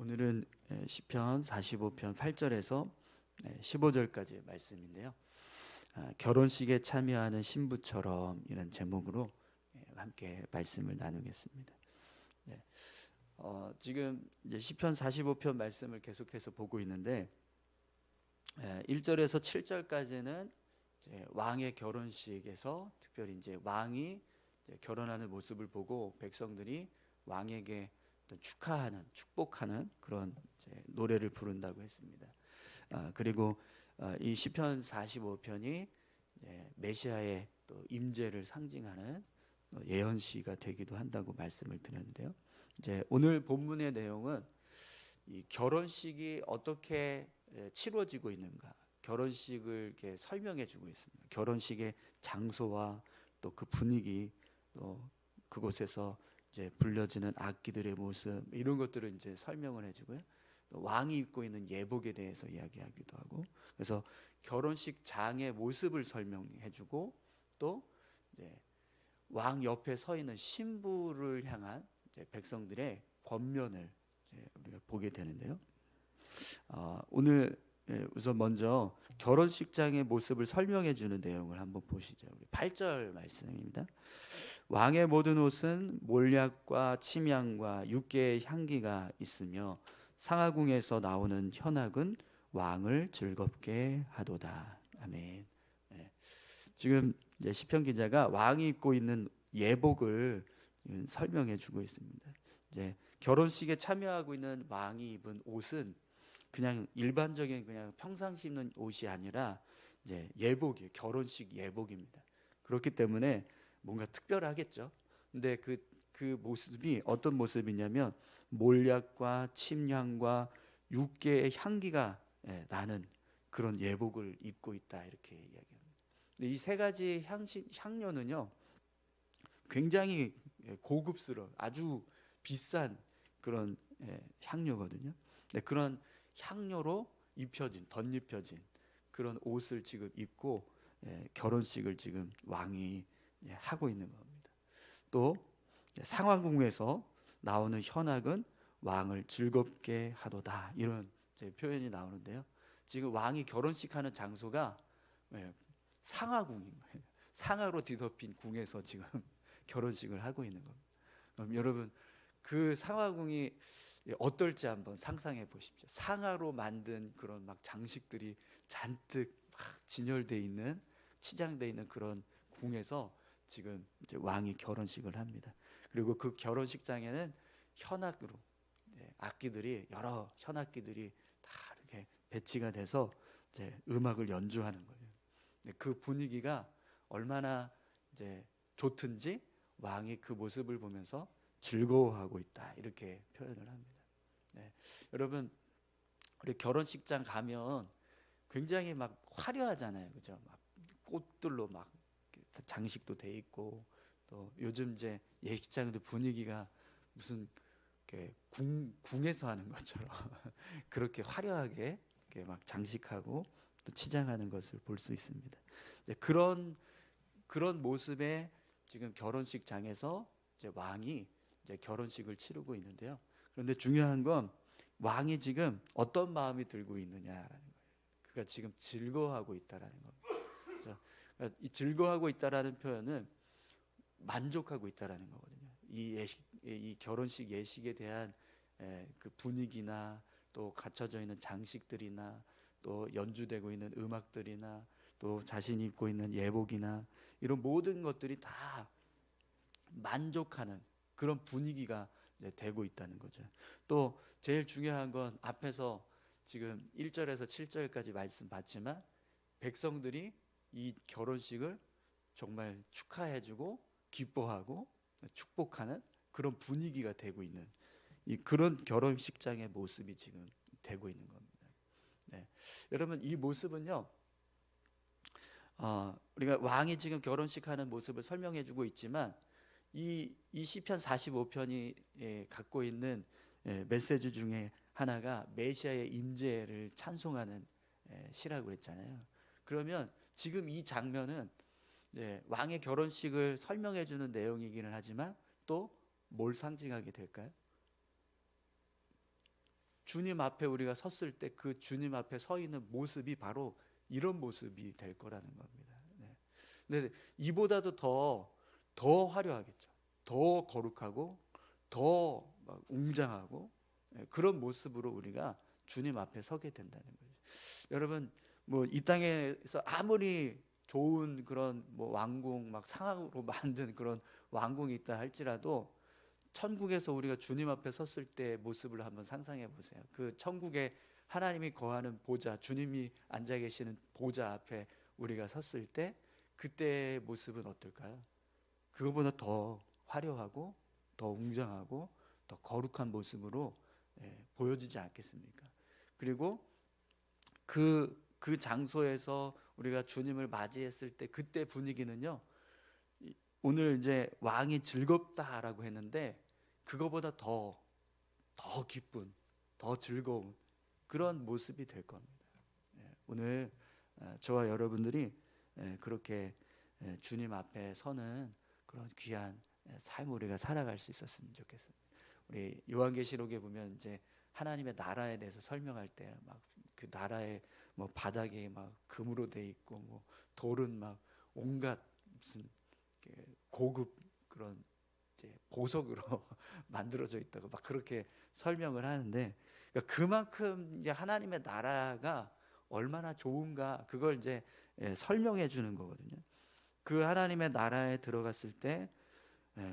오늘은 시편 45편 8절에서 15절까지의 말씀인데요. 결혼식에 참여하는 신부처럼 이런 제목으로 함께 말씀을 나누겠습니다. 네. 지금 이제 시편 45편 말씀을 계속해서 보고 있는데 1절에서 7절까지는 이제 왕의 결혼식에서 특별히 이제 왕이 이제 결혼하는 모습을 보고 백성들이 왕에게 축하하는, 축복하는 그런 이제 노래를 부른다고 했습니다. 그리고 이 시편 45편이 메시아의 또 임재를 상징하는 예언시가 되기도 한다고 말씀을 드렸는데요. 이제 오늘 본문의 내용은 이 결혼식이 어떻게 치러지고 있는가, 결혼식을 이렇게 설명해주고 있습니다. 결혼식의 장소와 또 그 분위기, 또 그곳에서 이제 불려지는 악기들의 모습, 이런 것들을 이제 설명을 해주고요. 또 왕이 입고 있는 예복에 대해서 이야기하기도 하고, 그래서 결혼식 장의 모습을 설명해주고, 또 이제 왕 옆에 서 있는 신부를 향한 이제 백성들의 권면을 이제 우리가 보게 되는데요. 오늘 우선 먼저 결혼식장의 모습을 설명해주는 내용을 한번 보시죠. 우리 8절 말씀입니다. 왕의 모든 옷은 몰약과 침향과 육개의 향기가 있으며 상하궁에서 나오는 현악은 왕을 즐겁게 하도다. 아멘. 네. 지금 이제 시편 기자가 왕이 입고 있는 예복을 설명해주고 있습니다. 이제 결혼식에 참여하고 있는 왕이 입은 옷은 그냥 일반적인 그냥 평상시 입는 옷이 아니라 이제 예복이에요. 결혼식 예복입니다. 그렇기 때문에 뭔가 특별하겠죠. 근데 그 모습이 어떤 모습이냐면 몰약과 침향과 육개의 향기가 나는 그런 예복을 입고 있다, 이렇게 이야기합니다. 이 세 가지 향료는요 굉장히 고급스러운 아주 비싼 그런 향료거든요. 그런 향료로 덧입혀진 그런 옷을 지금 입고 결혼식을 지금 왕이 하고 있는 겁니다. 또 상왕궁에서 나오는 현악은 왕을 즐겁게 하도다, 이런 표현이 나오는데요. 지금 왕이 결혼식하는 장소가 상하궁인 거예요. 상하로 뒤덮인 궁에서 지금 결혼식을 하고 있는 겁니다. 그럼 여러분 그 상하궁이 어떨지 한번 상상해 보십시오. 상하로 만든 그런 막 장식들이 잔뜩 막 진열돼 있는, 치장돼 있는 그런 궁에서 지금 이제 왕이 결혼식을 합니다. 그리고 그 결혼식장에는 현악으로 악기들이, 여러 현악기들이 다 이렇게 배치가 돼서 이제 음악을 연주하는 거예요. 그 분위기가 얼마나 이제 좋든지 왕이 그 모습을 보면서 즐거워하고 있다, 이렇게 표현을 합니다. 여러분 우리 결혼식장 가면 굉장히 막 화려하잖아요, 그죠? 막 꽃들로 막 장식도 돼 있고, 또 요즘 이제 예식장도 분위기가 무슨 궁에서 하는 것처럼 그렇게 화려하게 이렇게 막 장식하고 또 치장하는 것을 볼 수 있습니다. 그런 모습의 지금 결혼식장에서 이제 왕이 이제 결혼식을 치르고 있는데요. 그런데 중요한 건 왕이 지금 어떤 마음이 들고 있느냐라는 거예요. 그가 지금 즐거워하고 있다라는 겁니다. 그러니까 이 즐거워하고 있다라는 표현은 만족하고 있다라는 거거든요. 이 결혼식 예식에 대한 그 분위기나 또 갖춰져 있는 장식들이나 또 연주되고 있는 음악들이나 또 자신이 입고 있는 예복이나 이런 모든 것들이 다 만족하는 그런 분위기가 되고 있다는 거죠. 또 제일 중요한 건 앞에서 지금 1절에서 7절까지 말씀 봤지만 백성들이 이 결혼식을 정말 축하해주고 기뻐하고 축복하는 그런 분위기가 되고 있는 그런 결혼식장의 모습이 지금 되고 있는 겁니다. 여러분 이 모습은요, 우리가 왕이 지금 결혼식하는 모습을 설명해주고 있지만 이 시편 45편이 갖고 있는 메시지 중에 하나가 메시아의 임재를 찬송하는 시라고 그랬잖아요. 그러면 지금 이 장면은 왕의 결혼식을 설명해주는 내용이기는 하지만 또 뭘 상징하게 될까요? 주님 앞에 우리가 섰을 때 그 주님 앞에 서 있는 모습이 바로 이런 모습이 될 거라는 겁니다. 네. 근데 이보다도 더 화려하겠죠. 더 거룩하고 더 막 웅장하고 그런 모습으로 우리가 주님 앞에 서게 된다는 거죠. 여러분 뭐 이 땅에서 아무리 좋은 그런 뭐 왕궁 막 상하로 만든 그런 왕궁이 있다 할지라도 천국에서 우리가 주님 앞에 섰을 때 모습을 한번 상상해 보세요. 그 천국에 하나님이 거하는 보좌, 주님이 앉아 계시는 보좌 앞에 우리가 섰을 때 그때의 모습은 어떨까요? 그거보다 더 화려하고 더 웅장하고 더 거룩한 모습으로 보여지지 않겠습니까? 그리고 그 장소에서 우리가 주님을 맞이했을 때 그때 분위기는요. 오늘 이제 왕이 즐겁다라고 했는데 그거보다 더 기쁜, 더 즐거운 그런 모습이 될 겁니다. 오늘 저와 여러분들이 그렇게 주님 앞에 서는 그런 귀한 삶을 우리가 살아갈 수 있었으면 좋겠습니다. 우리 요한계시록에 보면 이제 하나님의 나라에 대해서 설명할 때 막 그 나라의 뭐 바닥이 막 금으로 돼 있고 뭐 돌은 막 온갖 무슨 고급 그런 이제 보석으로 만들어져 있다고 막 그렇게 설명을 하는데 그러니까 그만큼 이제 하나님의 나라가 얼마나 좋은가 그걸 이제 설명해 주는 거거든요. 그 하나님의 나라에 들어갔을 때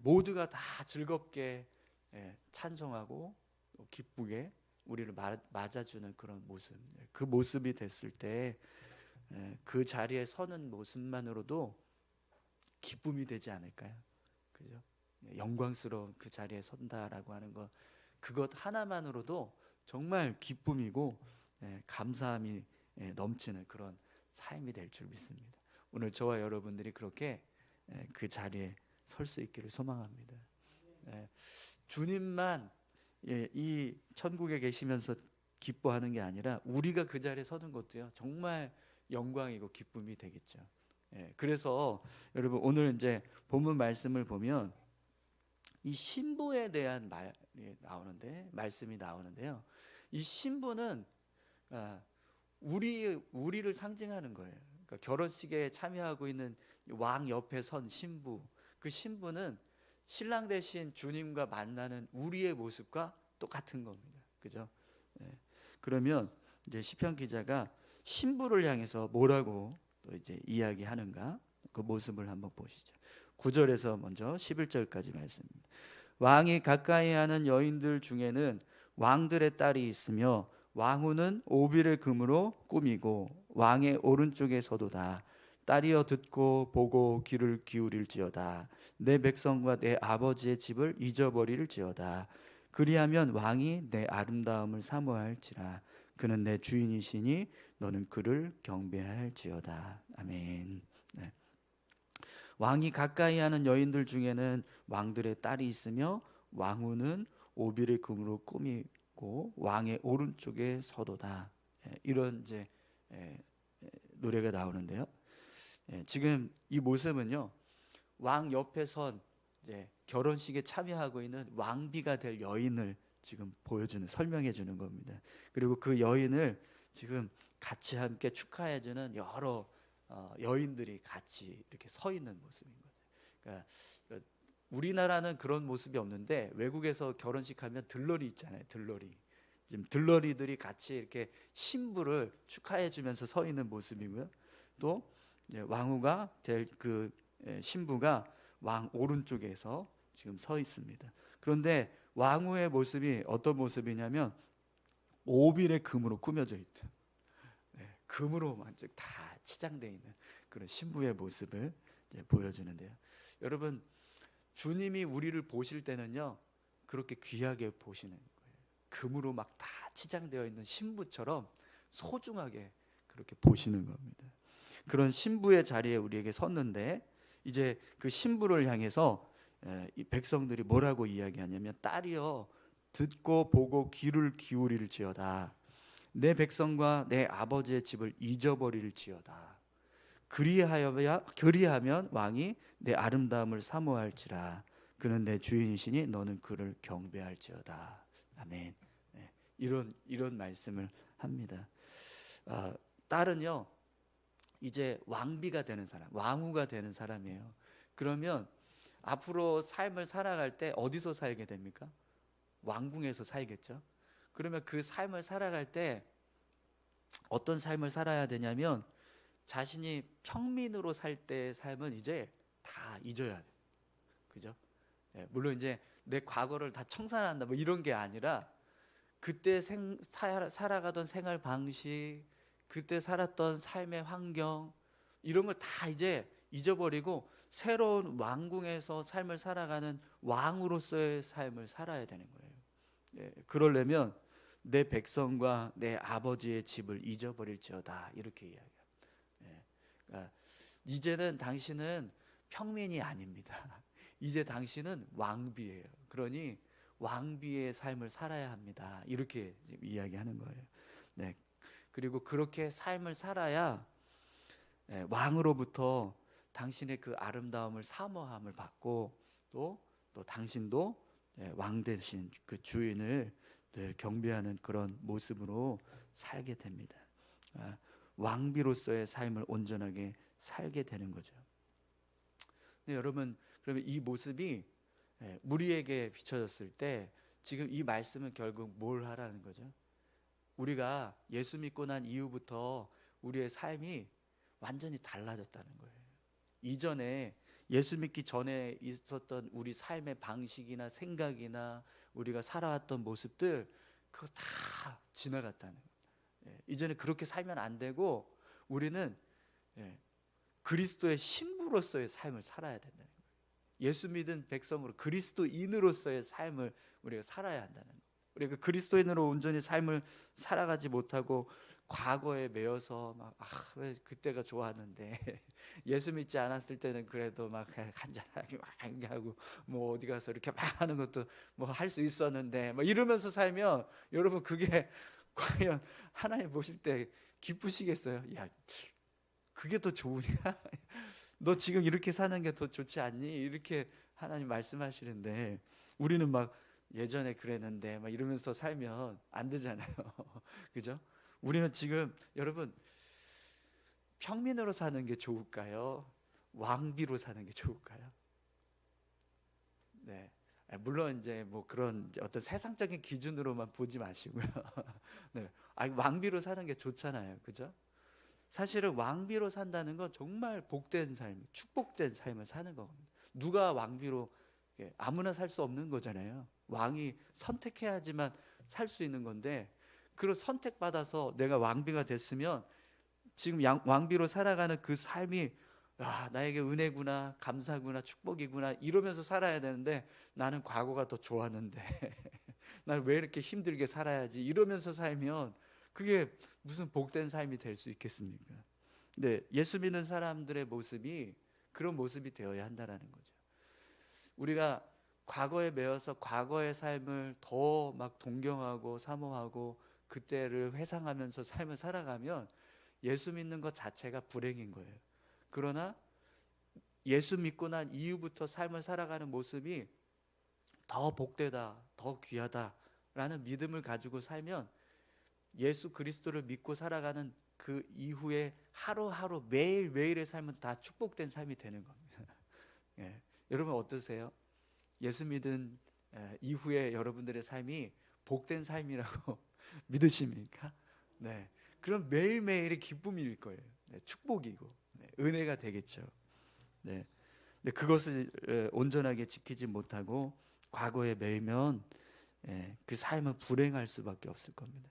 모두가 다 즐겁게 찬송하고 기쁘게 우리를 맞아주는 그런 모습, 그 모습이 됐을 때 그 자리에 서는 모습만으로도 기쁨이 되지 않을까요? 그죠? 영광스러운 그 자리에 선다라고 하는 것, 그것 하나만으로도 정말 기쁨이고 감사함이 넘치는 그런 삶이 될 줄 믿습니다. 오늘 저와 여러분들이 그렇게 그 자리에 설 수 있기를 소망합니다. 주님만 이 천국에 계시면서 기뻐하는 게 아니라 우리가 그 자리에 서는 것도요 정말 영광이고 기쁨이 되겠죠. 그래서 여러분 오늘 이제 본문 말씀을 보면 이 신부에 대한 말씀이 나오는데요. 이 신부는 우리를 상징하는 거예요. 그러니까 결혼식에 참여하고 있는 왕 옆에 선 신부, 그 신부는 신랑 대신 주님과 만나는 우리의 모습과 똑같은 겁니다. 그죠? 그러면 이제 시편 기자가 신부를 향해서 뭐라고 또 이제 이야기하는가 그 모습을 한번 보시죠. 9절에서 먼저 11절까지 말씀입니다. 왕이 가까이 하는 여인들 중에는 왕들의 딸이 있으며 왕후는 오빌의 금으로 꾸미고 왕의 오른쪽에 서도다. 딸이여 듣고 보고 귀를 기울일지어다. 내 백성과 내 아버지의 집을 잊어버릴지어다. 그리하면 왕이 내 아름다움을 사모할지라. 그는 내 주인이시니 너는 그를 경배할지어다. 아멘. 네. 왕이 가까이 하는 여인들 중에는 왕들의 딸이 있으며 왕후는 오빌의 금으로 꾸미고 왕의 오른쪽에 서도다. 이런 이제 노래가 나오는데요. 지금 이 모습은요 왕 옆에 선 이제 결혼식에 참여하고 있는 왕비가 될 여인을 지금 보여주는 설명해 주는 겁니다. 그리고 그 여인을 지금 같이 함께 축하해 주는 여러 여인들이 같이 이렇게 서 있는 모습인 거죠. 그러니까 우리나라는 그런 모습이 없는데 외국에서 결혼식 하면 들러리 있잖아요. 들러리. 지금 들러리들이 같이 이렇게 신부를 축하해 주면서 서 있는 모습이고요. 또 왕후가 될 그 신부가 왕 오른쪽에서 지금 서 있습니다. 그런데 왕후의 모습이 어떤 모습이냐면 오빌의 금으로 꾸며져 있다. 금으로 완전 다 치장되어 있는 그런 신부의 모습을 보여주는데요. 여러분 주님이 우리를 보실 때는요 그렇게 귀하게 보시는 거예요. 금으로 막 다 치장되어 있는 신부처럼 소중하게 그렇게 보시는 겁니다. 그런 신부의 자리에 우리에게 섰는데 이제 그 신부를 향해서 이 백성들이 뭐라고 이야기하냐면 딸이여 듣고 보고 귀를 기울일지어다. 내 백성과 내 아버지의 집을 잊어버릴지어다. 그리하면 왕이 내 아름다움을 사모할지라. 그는 내 주인이시니 너는 그를 경배할지어다. 아멘. 이런 말씀을 합니다. 딸은요 이제 왕비가 되는 사람, 왕후가 되는 사람이에요. 그러면 앞으로 삶을 살아갈 때 어디서 살게 됩니까? 왕궁에서 살겠죠. 그러면 그 삶을 살아갈 때 어떤 삶을 살아야 되냐면 자신이 평민으로 살 때의 삶은 이제 다 잊어야 돼. 그죠? 네, 물론 이제 내 과거를 다 청산한다 뭐 이런 게 아니라 그때 살아가던 생활 방식, 그때 살았던 삶의 환경 이런 걸 다 이제 잊어버리고 새로운 왕궁에서 삶을 살아가는 왕으로서의 삶을 살아야 되는 거예요. 예, 그러려면 내 백성과 내 아버지의 집을 잊어버릴지어다 이렇게 이야기합니다. 예, 그러니까 이제는 당신은 평민이 아닙니다. 이제 당신은 왕비예요. 그러니 왕비의 삶을 살아야 합니다. 이렇게 이야기하는 거예요. 네. 그리고 그렇게 삶을 살아야 왕으로부터 당신의 그 아름다움을 사모함을 받고 또 당신도 왕 대신 그 주인을 늘 경배하는 그런 모습으로 살게 됩니다. 왕비로서의 삶을 온전하게 살게 되는 거죠. 네, 여러분 그러면 이 모습이 우리에게 비춰졌을 때 지금 이 말씀은 결국 뭘 하라는 거죠? 우리가 예수 믿고 난 이후부터 우리의 삶이 완전히 달라졌다는 거예요. 이전에 예수 믿기 전에 있었던 우리 삶의 방식이나 생각이나 우리가 살아왔던 모습들 그거 다 지나갔다는 거예요. 이제는 그렇게 살면 안 되고 우리는 그리스도의 신부로서의 삶을 살아야 된다는 거예요. 예수 믿은 백성으로 그리스도인으로서의 삶을 우리가 살아야 한다는 거예요. 우리가 그리스도인으로 온전히 삶을 살아가지 못하고 과거에 매여서 막 그때가 좋았는데 예수 믿지 않았을 때는 그래도 막 간절하게 막 하고 뭐 어디 가서 이렇게 막 하는 것도 뭐 할 수 있었는데 뭐 이러면서 살면 여러분 그게 과연 하나님 보실 때 기쁘시겠어요? 야, 그게 더 좋으냐? 너 지금 이렇게 사는 게 더 좋지 않니? 이렇게 하나님 말씀하시는데 우리는 막 예전에 그랬는데 막 이러면서 살면 안 되잖아요. 그죠? 우리는 지금 여러분 평민으로 사는 게 좋을까요? 왕비로 사는 게 좋을까요? 네. 물론 이제 뭐 그런 어떤 세상적인 기준으로만 보지 마시고요. 네. 왕비로 사는 게 좋잖아요. 그죠? 사실은 왕비로 산다는 건 정말 복된 삶, 축복된 삶을 사는 겁니다. 누가 왕비로 아무나 살 수 없는 거잖아요. 왕이 선택해야지만 살 수 있는 건데 그런 선택받아서 내가 왕비가 됐으면 지금 왕비로 살아가는 그 삶이 나에게 은혜구나, 감사구나, 축복이구나 이러면서 살아야 되는데 나는 과거가 더 좋았는데 나는 왜 이렇게 힘들게 살아야지 이러면서 살면 그게 무슨 복된 삶이 될 수 있겠습니까? 근데 예수 믿는 사람들의 모습이 그런 모습이 되어야 한다는 거죠. 우리가 과거에 매여서 과거의 삶을 더 막 동경하고 사모하고 그때를 회상하면서 삶을 살아가면 예수 믿는 것 자체가 불행인 거예요. 그러나 예수 믿고 난 이후부터 삶을 살아가는 모습이 더 복되다, 더 귀하다라는 믿음을 가지고 살면 예수 그리스도를 믿고 살아가는 그 이후에 하루하루 매일매일의 삶은 다 축복된 삶이 되는 겁니다. 예. 여러분 어떠세요? 예수 믿은 이후에 여러분들의 삶이 복된 삶이라고 믿으십니까? 네. 그럼 매일매일이 기쁨일 거예요. 네. 축복이고 은혜가 되겠죠. 네. 근데 그것을 온전하게 지키지 못하고 과거에 매이면 그 삶은 불행할 수밖에 없을 겁니다.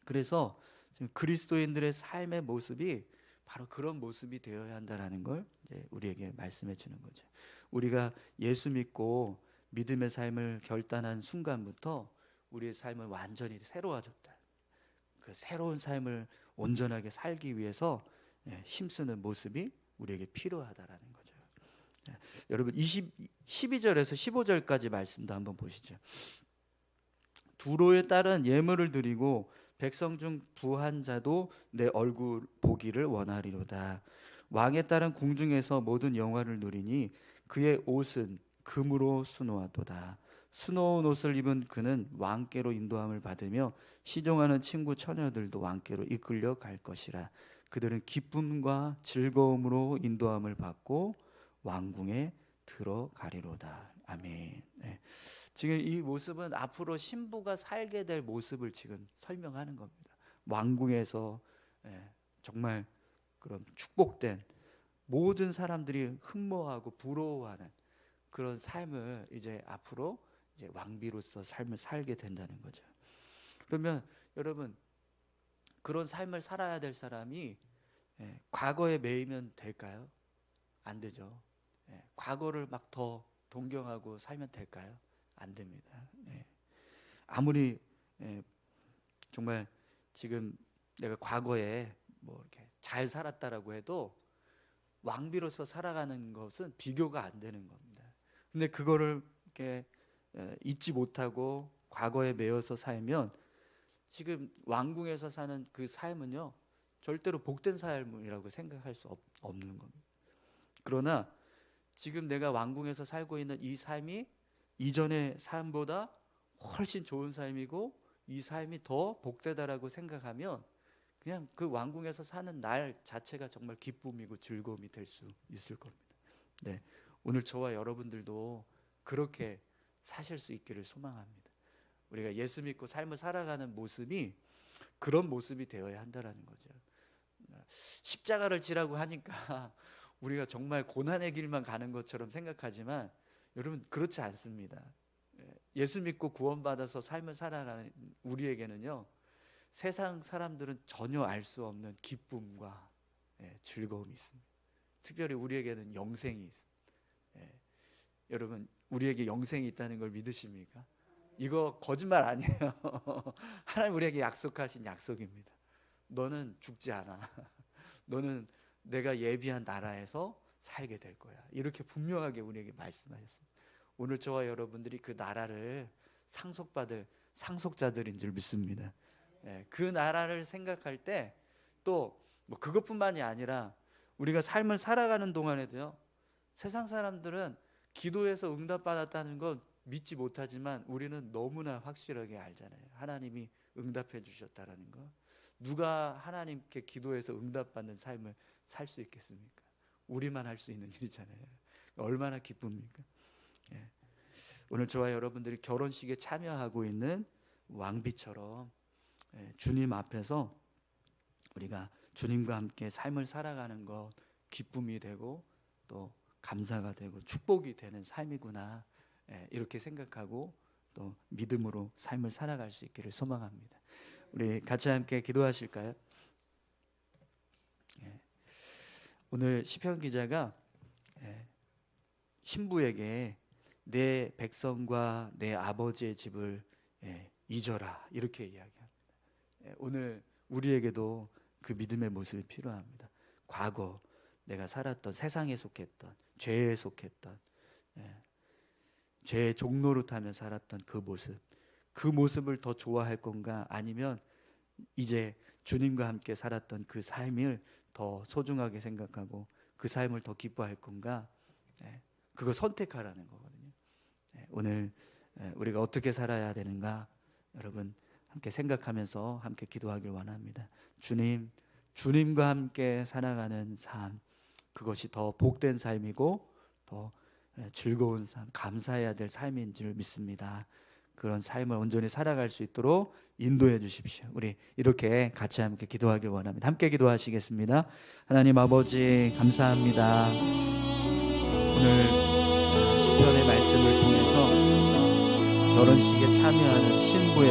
그래서 지금 그리스도인들의 삶의 모습이 바로 그런 모습이 되어야 한다라는 걸 이제 우리에게 말씀해 주는 거죠. 우리가 예수 믿고 믿음의 삶을 결단한 순간부터 우리의 삶은 완전히 새로워졌다. 그 새로운 삶을 온전하게 살기 위해서 힘쓰는 모습이 우리에게 필요하다라는 거죠. 여러분 12절에서 15절까지 말씀도 한번 보시죠. 두로의 딸은 예물을 드리고 백성 중 부한 자도 내 얼굴 보기를 원하리로다. 왕의 딸은 궁중에서 모든 영화를 누리니 그의 옷은 금으로 수놓았도다. 수놓은 옷을 입은 그는 왕께로 인도함을 받으며 시종하는 친구 처녀들도 왕께로 이끌려 갈 것이라. 그들은 기쁨과 즐거움으로 인도함을 받고 왕궁에 들어가리로다. 아멘. 네. 지금 이 모습은 앞으로 신부가 살게 될 모습을 지금 설명하는 겁니다. 왕궁에서 정말 그런 축복된 모든 사람들이 흠모하고 부러워하는 그런 삶을 이제 앞으로 이제 왕비로서 삶을 살게 된다는 거죠. 그러면 여러분, 그런 삶을 살아야 될 사람이 과거에 매이면 될까요? 안 되죠. 과거를 막 더 동경하고 살면 될까요? 안 됩니다. 아무리 정말 지금 내가 과거에 뭐 이렇게 잘 살았다라고 해도 왕비로서 살아가는 것은 비교가 안 되는 겁니다. 근데 그거를 이렇게 잊지 못하고 과거에 매여서 살면 지금 왕궁에서 사는 그 삶은요, 절대로 복된 삶이라고 생각할 수 없는 겁니다. 그러나 지금 내가 왕궁에서 살고 있는 이 삶이 이전의 삶보다 훨씬 좋은 삶이고 이 삶이 더 복되다라고 생각하면 그냥 그 왕궁에서 사는 날 자체가 정말 기쁨이고 즐거움이 될 수 있을 겁니다. 네, 오늘 저와 여러분들도 그렇게 사실 수 있기를 소망합니다. 우리가 예수 믿고 삶을 살아가는 모습이 그런 모습이 되어야 한다라는 거죠. 십자가를 지라고 하니까 우리가 정말 고난의 길만 가는 것처럼 생각하지만 여러분, 그렇지 않습니다. 예수 믿고 구원받아서 삶을 살아가는 우리에게는요, 세상 사람들은 전혀 알 수 없는 기쁨과 즐거움이 있습니다. 특별히 우리에게는 영생이 있습니다. 여러분, 우리에게 영생이 있다는 걸 믿으십니까? 이거 거짓말 아니에요. 하나님 우리에게 약속하신 약속입니다. 너는 죽지 않아. 너는 내가 예비한 나라에서 살게 될 거야. 이렇게 분명하게 우리에게 말씀하셨습니다. 오늘 저와 여러분들이 그 나라를 상속받을 상속자들인 줄 믿습니다. 그 나라를 생각할 때 또 뭐 그것뿐만이 아니라 우리가 삶을 살아가는 동안에도요, 세상 사람들은 기도해서 응답받았다는 건 믿지 못하지만 우리는 너무나 확실하게 알잖아요. 하나님이 응답해 주셨다라는 거. 누가 하나님께 기도해서 응답받는 삶을 살 수 있겠습니까? 우리만 할 수 있는 일이잖아요. 얼마나 기쁩니까? 오늘 저와 여러분들이 결혼식에 참여하고 있는 왕비처럼 주님 앞에서 우리가 주님과 함께 삶을 살아가는 것 기쁨이 되고 또 감사가 되고 축복이 되는 삶이구나, 이렇게 생각하고 또 믿음으로 삶을 살아갈 수 있기를 소망합니다. 우리 같이 함께 기도하실까요? 오늘 시편 기자가 신부에게 내 백성과 내 아버지의 집을 잊어라, 이렇게 이야기합니다. 오늘 우리에게도 그 믿음의 모습이 필요합니다. 과거 내가 살았던, 세상에 속했던, 죄에 속했던, 죄의 종노릇하며 살았던 그 모습을 더 좋아할 건가, 아니면 이제 주님과 함께 살았던 그 삶을 더 소중하게 생각하고 그 삶을 더 기뻐할 건가, 그거 선택하라는 거거든요. 오늘 우리가 어떻게 살아야 되는가, 여러분 함께 생각하면서 함께 기도하길 원합니다. 주님과 함께 살아가는 삶, 그것이 더 복된 삶이고 더 즐거운 삶, 감사해야 될 삶인 줄 믿습니다. 그런 삶을 온전히 살아갈 수 있도록 인도해 주십시오. 우리 이렇게 같이 함께 기도하길 원합니다. 함께 기도하시겠습니다. 하나님 아버지, 감사합니다. 오늘 시편의 말씀을 통해서 결혼식에 참여하는 신부의